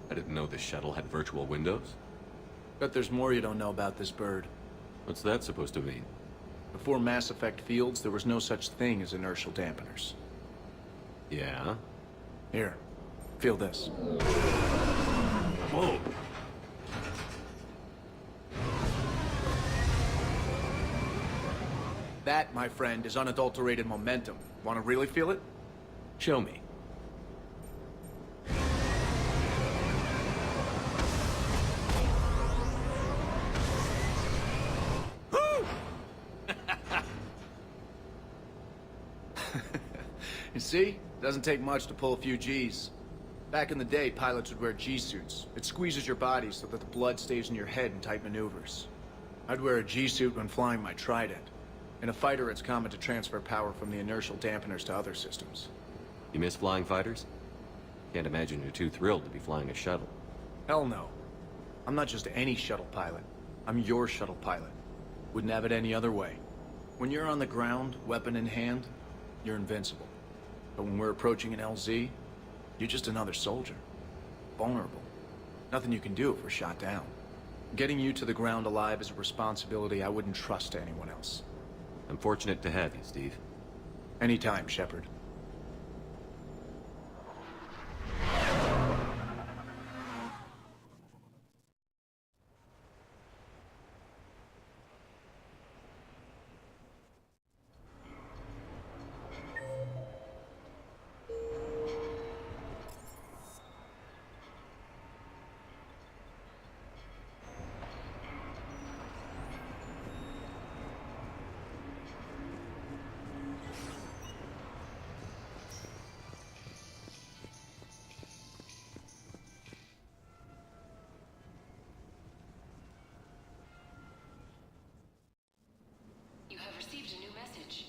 I didn't know this shuttle had virtual windows. Bet there's more you don't know about this bird. What's that supposed to mean? Before Mass Effect fields, there was no such thing as inertial dampeners. Yeah? Here, feel this. Whoa! That, my friend, is unadulterated momentum. Want to really feel it? Show me. You see? Doesn't take much to pull a few Gs. Back in the day, pilots would wear G-suits. It squeezes your body so that the blood stays in your head in tight maneuvers. I'd wear a G-suit when flying my Trident. In a fighter, it's common to transfer power from the inertial dampeners to other systems. You miss flying fighters? Can't imagine you're too thrilled to be flying a shuttle. Hell no. I'm not just any shuttle pilot. I'm your shuttle pilot. Wouldn't have it any other way. When you're on the ground, weapon in hand, you're invincible. But when we're approaching an LZ, you're just another soldier. Vulnerable. Nothing you can do if we're shot down. Getting you to the ground alive is a responsibility I wouldn't trust to anyone else. I'm fortunate to have you, Steve. Anytime, Shepard. You have received a new message.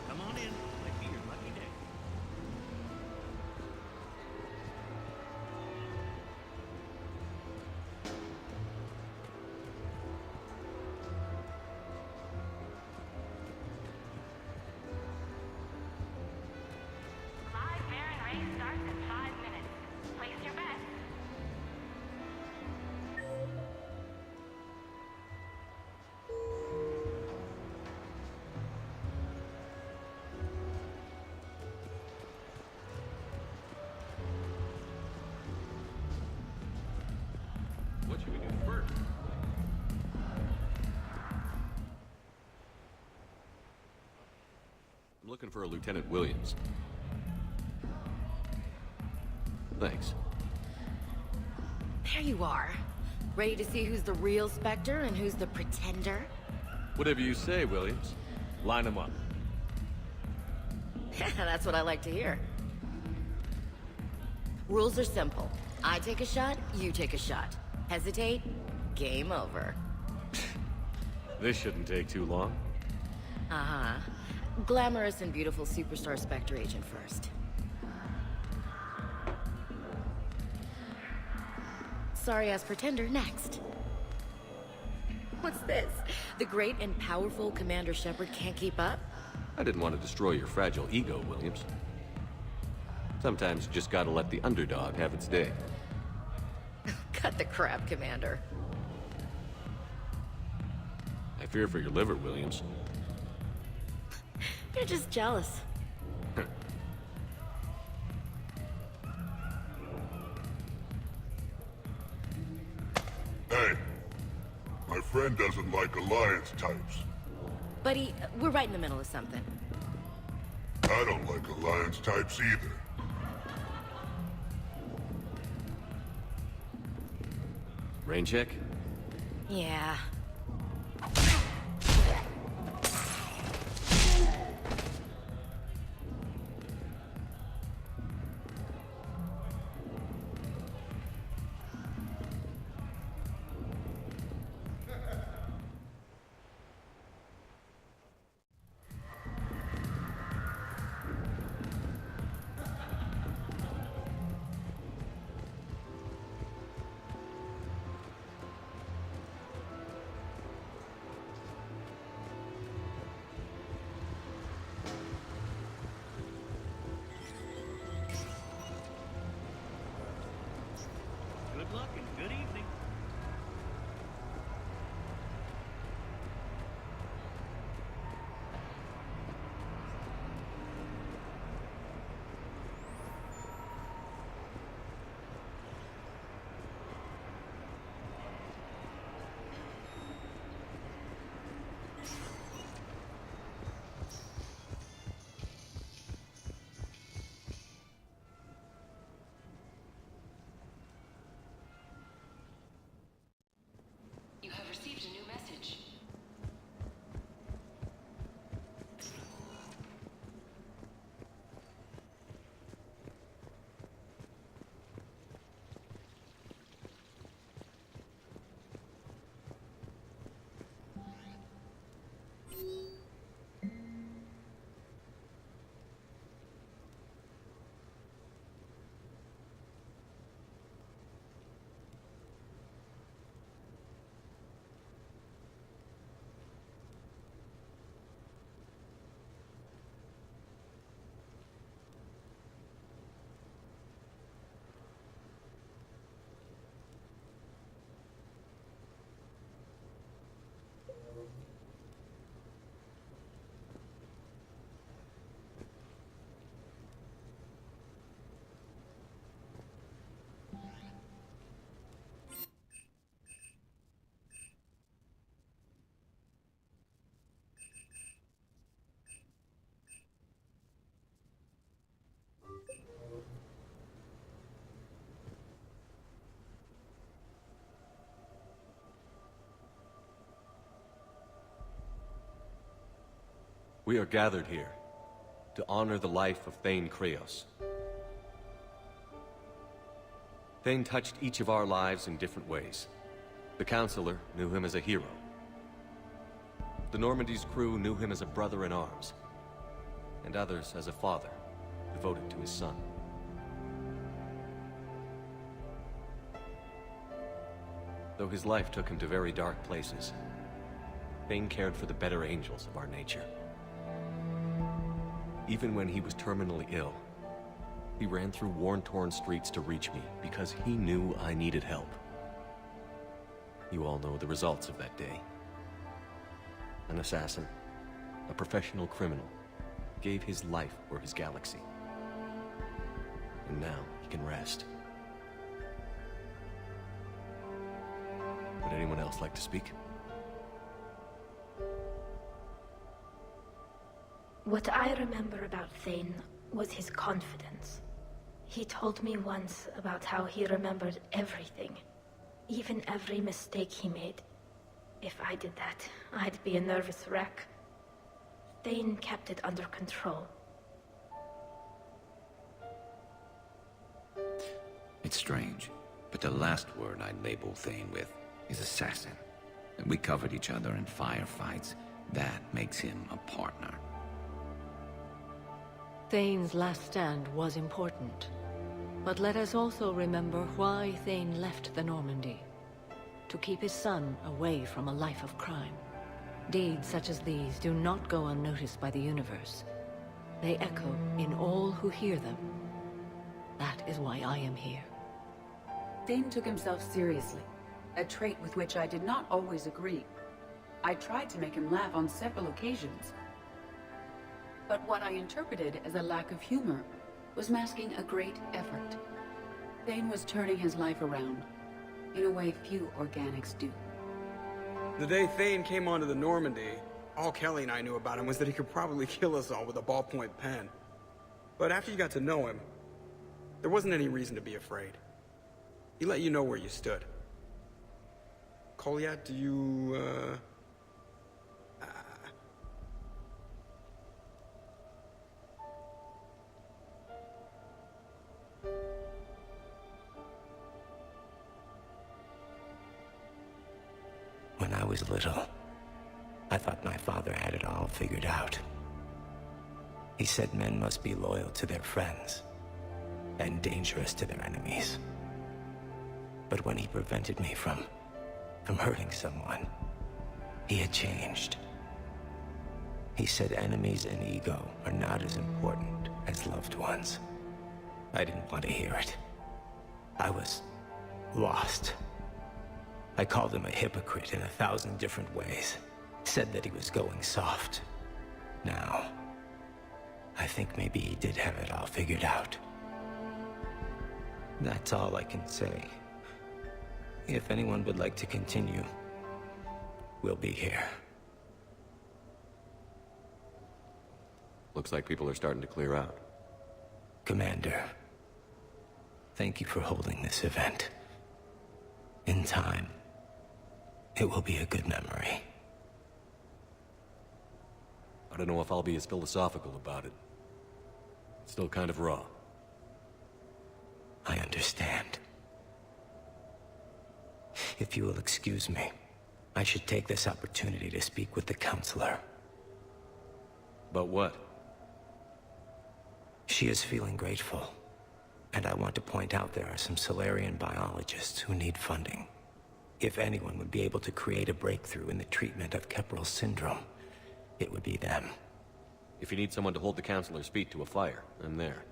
Come on in. Might be your lucky day. Live Baron race starts in 5 minutes. Place your bets. What should we do first? I'm looking for a Lieutenant Williams. Thanks. There you are. Ready to see who's the real Spectre and who's the pretender? Whatever you say, Williams. Line them up. That's what I like to hear. Rules are simple. I take a shot, you take a shot. Hesitate, game over. This shouldn't take too long. Uh-huh. Glamorous and beautiful superstar Spectre agent first. sorry-ass pretender next. What's this? The great and powerful Commander Shepard can't keep up? I didn't want to destroy your fragile ego, Williams. Sometimes you just gotta let the underdog have its day. Cut the crap, Commander. I fear for your liver, Williams. You're just jealous. Hey, my friend doesn't like alliance types. Buddy, we're right in the middle of something. I don't like alliance types either. Rain check? Yeah. Good luck and good evening. You have received a new message. We are gathered here to honor the life of Thane Kreos. Thane touched each of our lives in different ways. The Counselor knew him as a hero. The Normandy's crew knew him as a brother in arms, and others as a father, devoted to his son. Though his life took him to very dark places, Thane cared for the better angels of our nature. Even when he was terminally ill, he ran through worn-torn streets to reach me because he knew I needed help. You all know the results of that day. An assassin, a professional criminal, gave his life for his galaxy. And now he can rest. Would anyone else like to speak? What I remember about Thane was his confidence. He told me once about how he remembered everything, even every mistake he made. If I did that, I'd be a nervous wreck. Thane kept it under control. It's strange, but the last word I'd label Thane with is assassin. And we covered each other in firefights. That makes him a partner. Thane's last stand was important. But let us also remember why Thane left the Normandy. To keep his son away from a life of crime. Deeds such as these do not go unnoticed by the universe. They echo in all who hear them. That is why I am here. Thane took himself seriously, a trait with which I did not always agree. I tried to make him laugh on several occasions. But what I interpreted as a lack of humor was masking a great effort. Thane was turning his life around, in a way few organics do. The day Thane came onto the Normandy, all Kelly and I knew about him was that he could probably kill us all with a ballpoint pen. But after you got to know him, there wasn't any reason to be afraid. He let you know where you stood. Kolyat, do you, When I was little, I thought my father had it all figured out. He said men must be loyal to their friends and dangerous to their enemies. But when he prevented me from hurting someone, he had changed. He said enemies and ego are not as important as loved ones. I didn't want to hear it. I was lost. I called him a hypocrite in 1,000 different ways. Said that he was going soft. Now, I think maybe he did have it all figured out. That's all I can say. If anyone would like to continue, we'll be here. Looks like people are starting to clear out. Commander, thank you for holding this event. In time, it will be a good memory. I don't know if I'll be as philosophical about it. It's still kind of raw. I understand. If you will excuse me, I should take this opportunity to speak with the counselor. About what? She is feeling grateful, and I want to point out there are some Solarian biologists who need funding. If anyone would be able to create a breakthrough in the treatment of Keppel syndrome, it would be them. If you need someone to hold the counselor's feet to a fire, I'm there.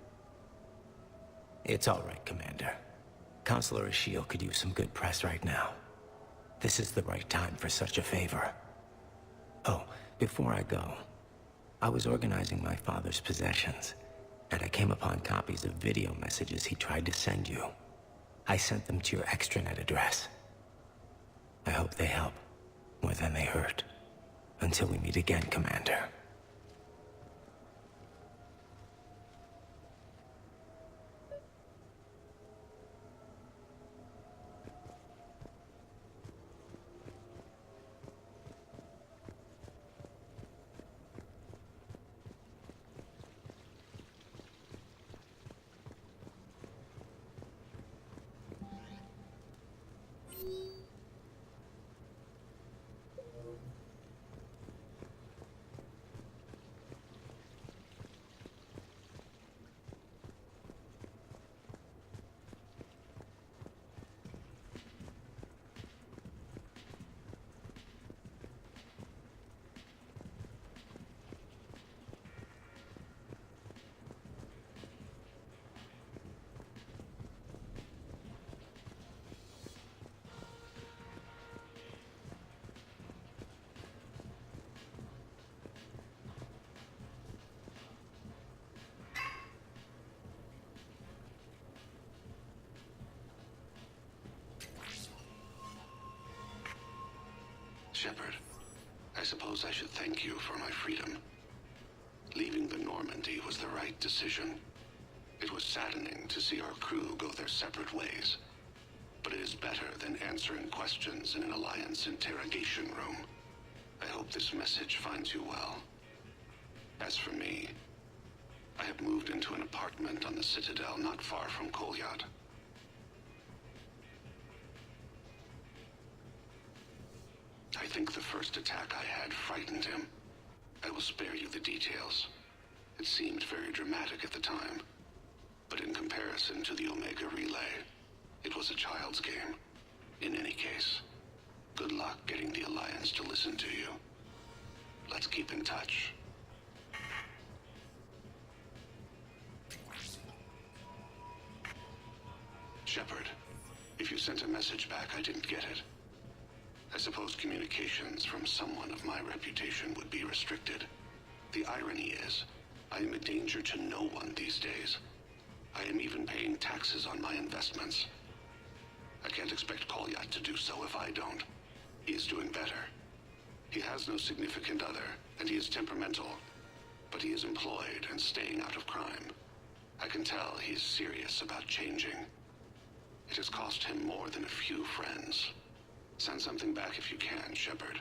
It's all right, Commander. Counselor Ashiel could use some good press right now. This is the right time for such a favor. Oh, before I go, I was organizing my father's possessions, and I came upon copies of video messages he tried to send you. I sent them to your extranet address. I hope they help, more than they hurt. Until we meet again, Commander. Shepard, I suppose I should thank you for my freedom. Leaving the Normandy was the right decision. It was saddening to see our crew go their separate ways. But it is better than answering questions in an Alliance interrogation room. I hope this message finds you well. As for me, I have moved into an apartment on the Citadel not far from Kolyat. I think the first attack I had frightened him. I will spare you the details. It seemed very dramatic at the time. But in comparison to the Omega Relay, it was a child's game. In any case, good luck getting the Alliance to listen to you. Let's keep in touch. Shepard, if you sent a message back, I didn't get it. I suppose communications from someone of my reputation would be restricted. The irony is, I am a danger to no one these days. I am even paying taxes on my investments. I can't expect Kolyat to do so if I don't. He is doing better. He has no significant other, and he is temperamental. But he is employed and staying out of crime. I can tell he is serious about changing. It has cost him more than a few friends. Send something back if you can, Shepard.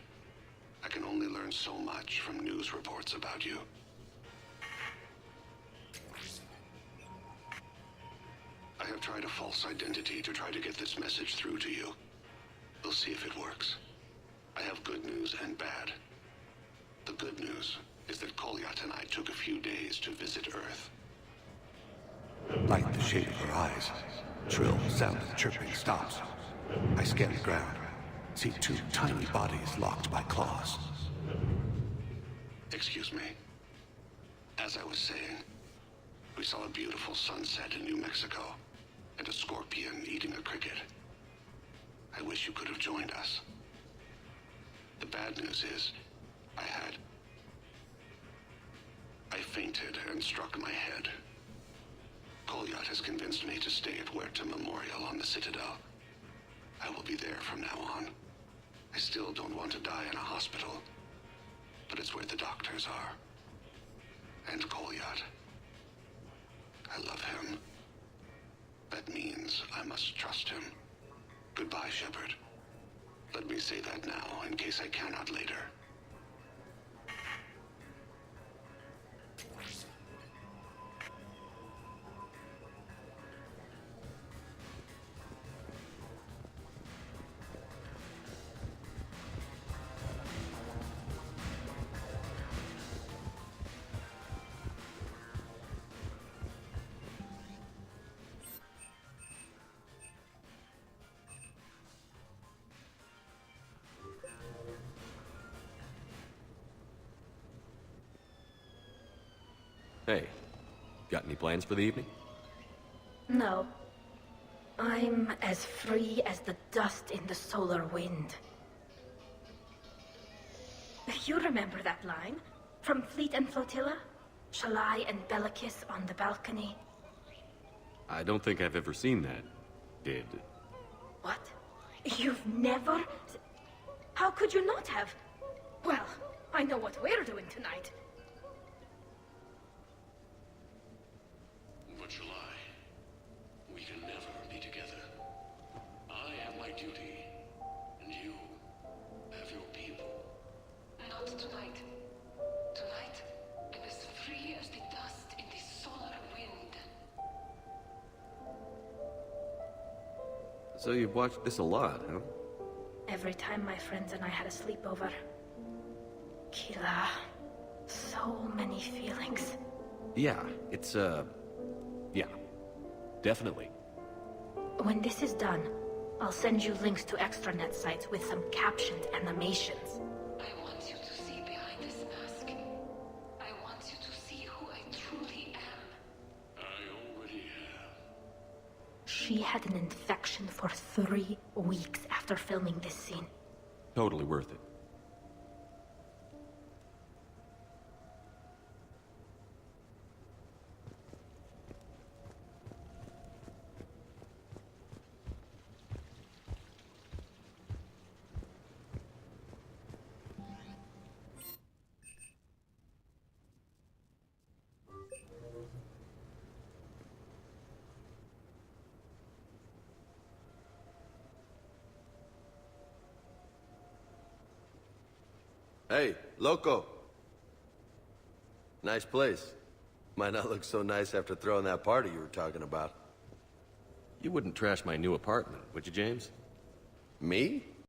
I can only learn so much from news reports about you. I have tried a false identity to try to get this message through to you. We'll see if it works. I have good news and bad. The good news is that Kolyat and I took a few days to visit Earth. Like the shape of her eyes. Shrill sound of chirping stops. I scan the ground. See two tiny bodies locked by claws. Excuse me. As I was saying, we saw a beautiful sunset in New Mexico, and a scorpion eating a cricket. I wish you could have joined us. The bad news is, I fainted and struck my head. Kolyat has convinced me to stay at Huerta Memorial on the Citadel. I will be there from now on. I still don't want to die in a hospital, but it's where the doctors are. And Kolyat. I love him. That means I must trust him. Goodbye, Shepard. Let me say that now, in case I cannot later. Hey, got any plans for the evening? No. I'm as free as the dust in the solar wind. You remember that line? From Fleet and Flotilla? Shalai and Bellicus on the balcony? I don't think I've ever seen that. Did. What? You've never... How could you not have? Well, I know what we're doing tonight. But Shalai, we can never be together. I have my duty, and you have your people. Not tonight. Tonight, I'm as free as the dust in the solar wind. So you've watched this a lot, huh? Every time my friends and I had a sleepover. Kila. So many feelings. Yeah, it's, yeah. Definitely. When this is done, I'll send you links to extranet sites with some captioned animations. I want you to see behind this mask. I want you to see who I truly am. I already have. She had an infection for 3 weeks after filming this scene. Totally worth it. Hey, loco. Nice place. Might not look so nice after throwing that party you were talking about. You wouldn't trash my new apartment, would you, James? Me?